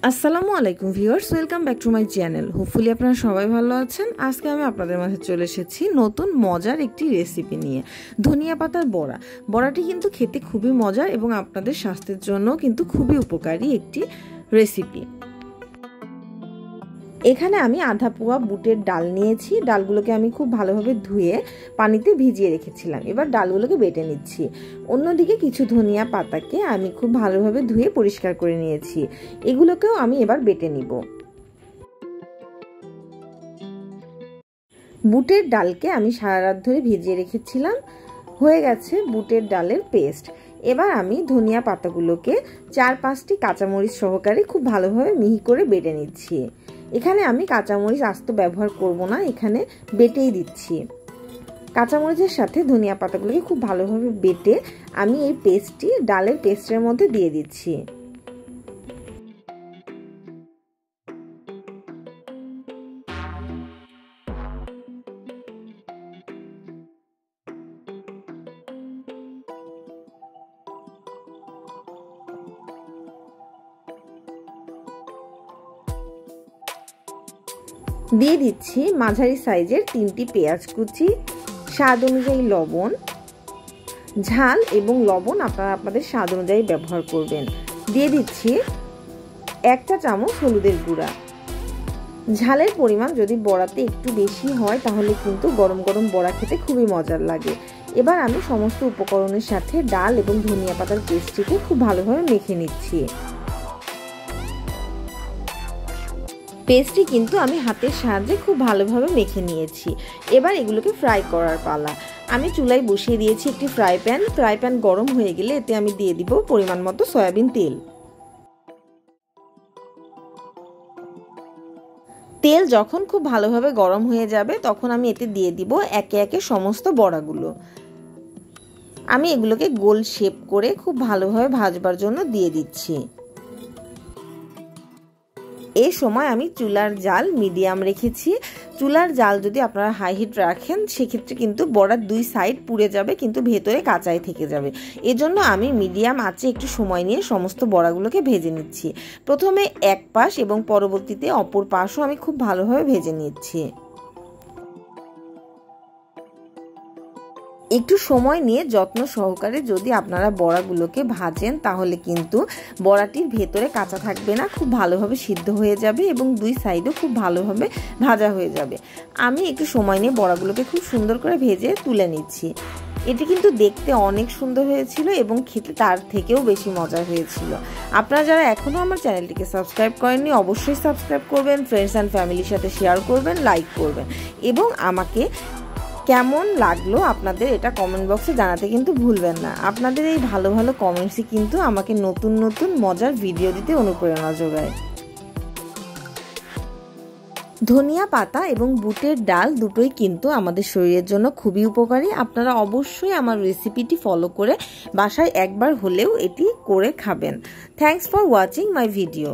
আসসালামু আলাইকুম viewers, welcome back to my channel. Hopefully আপনারা সবাই ভালো আছেন। আজকে আমি আপনাদের মাঝে চলে এসেছি নতুন মজার একটি রেসিপি নিয়ে, ধনিয়া পাতার বড়া। বড়াটি কিন্তু খেতে খুবই মজার এবং আপনাদের স্বাস্থ্যের জন্য কিন্তু খুবই উপকারী একটি রেসিপি। এখানে আমি আধা পোয়া বুটের ডাল নিয়েছি। ডালগুলোকে আমি খুব ভালোভাবে ধুয়ে পানিতে ভিজিয়ে রেখেছিলাম। এবার ডালগুলোকে বেটে নিচ্ছি। অন্যদিকে কিছু ধনিয়া পাতাকে আমি খুব ভালোভাবে ধুয়ে পরিষ্কার করে নিয়েছি। এগুলোকেও আমি এবার বেটে নিব। বুটের ডালকে আমি সারা রাত ধরে ভিজিয়ে রেখেছিলাম। হয়ে গেছে বুটের ডালের পেস্ট। এবার আমি ধনিয়া পাতাগুলোকে 4-5টি কাঁচামরিচ সহকারে খুব ভালোভাবে মিহি করে বেটে নিচ্ছি। এখানে আমি কাঁচামরিচ আস্ত ব্যবহার করব না, এখানে বেটেই দিচ্ছি। কাঁচামরিচের সাথে ধনিয়া পাতাগুলোকে খুব ভালোভাবে বেটে আমি এই পেস্টটি ডালের পেস্টের মধ্যে দিয়ে দিচ্ছি। দিয়ে দিচ্ছি মাঝারি সাইজের 3টি পেঁয়াজ কুচি, স্বাদ অনুযায়ী লবণ। ঝাল এবং লবণ আপনারা আপনাদের স্বাদ অনুযায়ী ব্যবহার করবেন। দিয়ে দিচ্ছি 1 চা চামচ হলুদের গুঁড়া। ঝালের পরিমাণ যদি বড়াতে একটু বেশি হয় তাহলে কিন্তু গরম গরম বড়া খেতে খুবই মজার লাগে। এবার আমি সমস্ত উপকরণের সাথে ডাল এবং ধনিয়া পাতার পেস্টটিকে খুব ভালোভাবে মেখে নিচ্ছি। পেস্টটি কিন্তু আমি হাতের সাহায্যে খুব ভালোভাবে মেখে নিয়েছি। এবার এগুলোকে ফ্রাই করার পালা। আমি চুলায় বসিয়ে দিয়েছি একটি ফ্রাই প্যান গরম হয়ে গেলে এতে আমি দিয়ে দিব পরিমাণ মতো সয়াবিন তেল। তেল যখন খুব ভালোভাবে গরম হয়ে যাবে তখন আমি এতে দিয়ে দিব একে একে সমস্ত বড়াগুলো। আমি এগুলোকে গোল শেপ করে খুব ভালোভাবে ভাজবার জন্য দিয়ে দিচ্ছি। এই সময় আমি চুলার জাল মিডিয়াম রেখেছি। চুলার জাল যদি আপনারা হাই হিট রাখেন সেক্ষেত্রে কিন্তু বড়ার 2 সাইড পুড়ে যাবে, কিন্তু ভেতরে কাঁচাই থেকে যাবে। এজন্য আমি মিডিয়াম আঁচে একটু সময় নিয়ে সমস্ত বড়াগুলোকে ভেজে নিচ্ছি। প্রথমে এক পাশ এবং পরবর্তীতে অপর পাশও আমি খুব ভালোভাবে ভেজে নিচ্ছি। একটু সময় নিয়ে যত্ন সহকারে যদি আপনারা বড়াগুলোকে ভাজেন তাহলে কিন্তু বড়াটির ভেতরে কাঁচা থাকবে না, খুব ভালোভাবে সিদ্ধ হয়ে যাবে এবং 2 সাইডও খুব ভালোভাবে ভাজা হয়ে যাবে। আমি একটু সময় নিয়ে বড়াগুলোকে খুব সুন্দর করে ভেজে তুলে নিচ্ছি। এটি কিন্তু দেখতে অনেক সুন্দর হয়েছিল এবং খেতে তার থেকেও বেশি মজা হয়েছিল। আপনারা যারা এখনও আমার চ্যানেলটিকে সাবস্ক্রাইব করেননি অবশ্যই সাবস্ক্রাইব করবেন, ফ্রেন্ডস অ্যান্ড ফ্যামিলির সাথে শেয়ার করবেন, লাইক করবেন এবং আমাকে কেমন লাগলো আপনাদের এটা কমেন্ট বক্সে জানাতে কিন্তু ভুলবেন না। আপনাদের এই ভালো ভালো কমেন্টসই কিন্তু আমাকে নতুন নতুন মজার ভিডিও দিতে অনুপ্রেরণা যোগায়। ধনিয়া পাতা এবং বুটের ডাল দুটোই কিন্তু আমাদের শরীরের জন্য খুবই উপকারী। আপনারা অবশ্যই আমার রেসিপিটি ফলো করে বাসায় একবার হলেও এটি করে খাবেন। Thanks for watching my video.